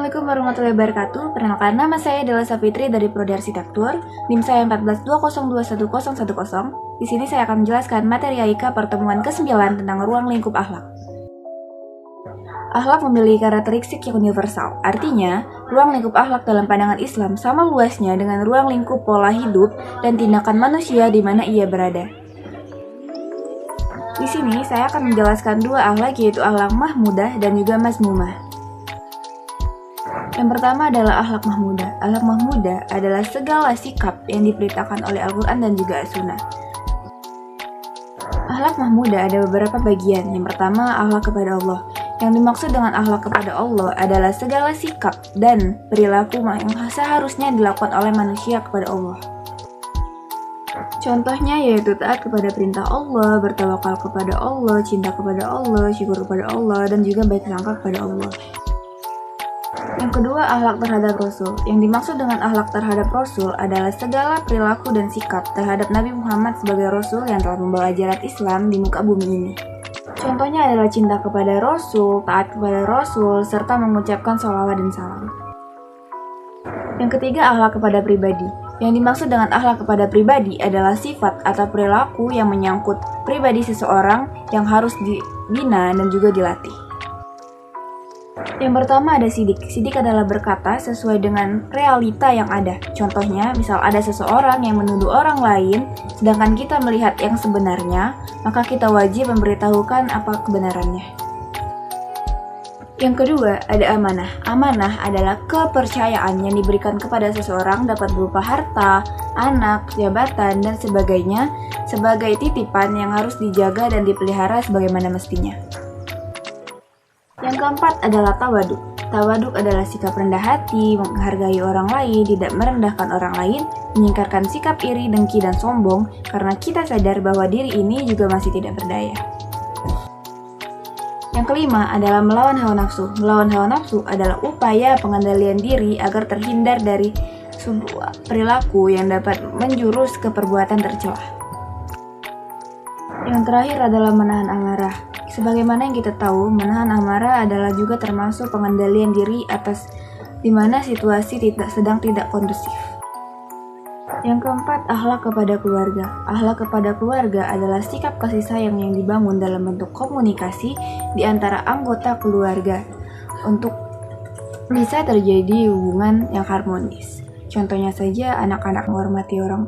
Assalamualaikum warahmatullahi wabarakatuh. Perkenalkan, nama saya adalah Safitri dari Prodi Arsitektur, NIM saya 14202110. Di sini saya akan menjelaskan materi AIK pertemuan ke-9 tentang ruang lingkup akhlak. Akhlak memiliki karakteristik yang universal. Artinya, ruang lingkup akhlak dalam pandangan Islam sama luasnya dengan ruang lingkup pola hidup dan tindakan manusia di mana ia berada. Di sini saya akan menjelaskan dua akhlak, yaitu akhlak mahmudah dan juga mazmumah. Yang pertama adalah akhlak mahmudah. Akhlak mahmudah adalah segala sikap yang diperintahkan oleh Al-Quran dan juga As-Sunnah. Akhlak mahmudah ada beberapa bagian. Yang pertama, akhlak kepada Allah. Yang dimaksud dengan akhlak kepada Allah adalah segala sikap dan perilaku yang seharusnya dilakukan oleh manusia kepada Allah. Contohnya yaitu taat kepada perintah Allah, bertawakal kepada Allah, cinta kepada Allah, syukur kepada Allah, dan juga baik sangka kepada Allah. Yang kedua, akhlak terhadap Rasul. Yang dimaksud dengan akhlak terhadap Rasul adalah segala perilaku dan sikap terhadap Nabi Muhammad sebagai Rasul yang telah membawa ajaran Islam di muka bumi ini. Contohnya adalah cinta kepada Rasul, taat kepada Rasul, serta mengucapkan sholawat dan salam. Yang ketiga, akhlak kepada pribadi. Yang dimaksud dengan akhlak kepada pribadi adalah sifat atau perilaku yang menyangkut pribadi seseorang yang harus dibina dan juga dilatih. Yang pertama ada sidik. Sidik adalah berkata sesuai dengan realita yang ada. Contohnya, misal ada seseorang yang menuduh orang lain, sedangkan kita melihat yang sebenarnya, maka kita wajib memberitahukan apa kebenarannya. Yang kedua, ada amanah. Amanah adalah kepercayaan yang diberikan kepada seseorang dapat berupa harta, anak, jabatan, dan sebagainya sebagai titipan yang harus dijaga dan dipelihara sebagaimana mestinya. Yang keempat adalah tawaduk. Tawaduk adalah sikap rendah hati, menghargai orang lain, tidak merendahkan orang lain, menyingkirkan sikap iri, dengki, dan sombong karena kita sadar bahwa diri ini juga masih tidak berdaya. Yang kelima adalah melawan hawa nafsu. Melawan hawa nafsu adalah upaya pengendalian diri agar terhindar dari sebuah perilaku yang dapat menjurus ke perbuatan tercela. Yang terakhir adalah menahan amarah. Sebagaimana yang kita tahu, menahan amarah adalah juga termasuk pengendalian diri atas di mana situasi sedang tidak kondusif. Yang keempat, akhlak kepada keluarga. Akhlak kepada keluarga adalah sikap kasih sayang yang dibangun dalam bentuk komunikasi di antara anggota keluarga untuk bisa terjadi hubungan yang harmonis. Contohnya saja, anak-anak menghormati orang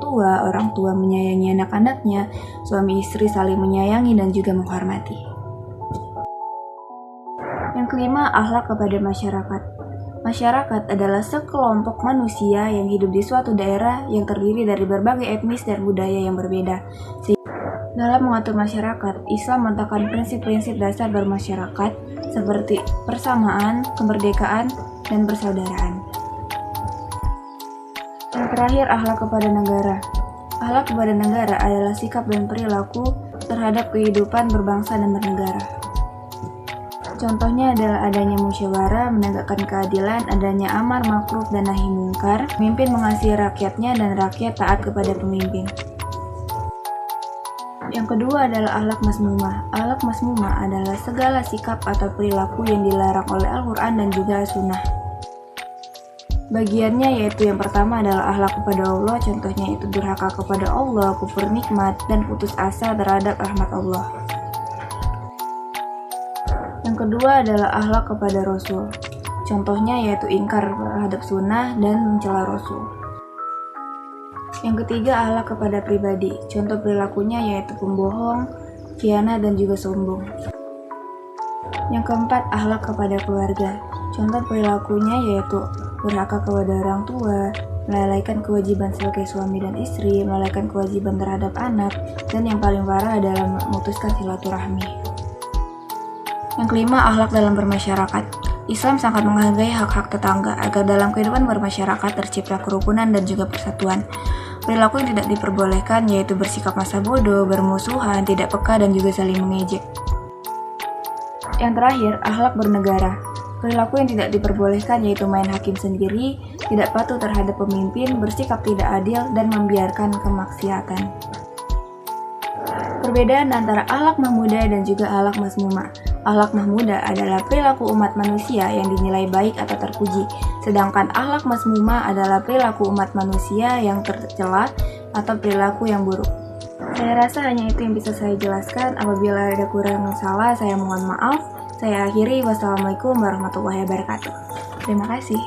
tua menyayangi anak-anaknya, suami istri saling menyayangi dan juga menghormati. Yang kelima, akhlak kepada masyarakat. Masyarakat adalah sekelompok manusia yang hidup di suatu daerah yang terdiri dari berbagai etnis dan budaya yang berbeda. Dalam mengatur masyarakat, Islam menetapkan prinsip-prinsip dasar bermasyarakat seperti persamaan, kemerdekaan, dan persaudaraan. Yang terakhir, akhlak kepada negara. Akhlak kepada negara adalah sikap dan perilaku terhadap kehidupan berbangsa dan bernegara. Contohnya adalah adanya musyawarah, menegakkan keadilan, adanya amar ma'ruf dan nahi mungkar, pemimpin mengasihi rakyatnya dan rakyat taat kepada pemimpin. Yang kedua adalah akhlak mazmumah. Akhlak mazmumah adalah segala sikap atau perilaku yang dilarang oleh Al-Quran dan juga As-Sunnah. Bagiannya yaitu yang pertama adalah akhlak kepada Allah, contohnya itu durhaka kepada Allah, kufur nikmat, dan putus asa terhadap rahmat Allah. Yang kedua adalah akhlak kepada Rasul. Contohnya yaitu ingkar terhadap sunnah dan mencela Rasul. Yang ketiga, akhlak kepada pribadi. Contoh perilakunya yaitu pembohong, khianat, dan juga sombong. Yang keempat, akhlak kepada keluarga. Contoh perilakunya yaitu durhaka kepada orang tua, melalaikan kewajiban sebagai suami dan istri, melalaikan kewajiban terhadap anak, dan yang paling parah adalah memutuskan silaturahmi. Yang kelima, akhlak dalam bermasyarakat. Islam sangat menghargai hak-hak tetangga agar dalam kehidupan bermasyarakat tercipta kerukunan dan juga persatuan. Perilaku yang tidak diperbolehkan yaitu bersikap masa bodoh, bermusuhan, tidak peka, dan juga saling mengejek. Yang terakhir, akhlak bernegara. Perilaku yang tidak diperbolehkan yaitu main hakim sendiri, tidak patuh terhadap pemimpin, bersikap tidak adil, dan membiarkan kemaksiatan. Perbedaan antara akhlak mahmudah dan juga akhlak mazmumah. Akhlak mahmudah adalah perilaku umat manusia yang dinilai baik atau terpuji, sedangkan akhlak masmumah adalah perilaku umat manusia yang tercela atau perilaku yang buruk. Saya rasa hanya itu yang bisa saya jelaskan. Apabila ada kurang salah, saya mohon maaf. Saya akhiri. Wassalamualaikum warahmatullahi wabarakatuh. Terima kasih.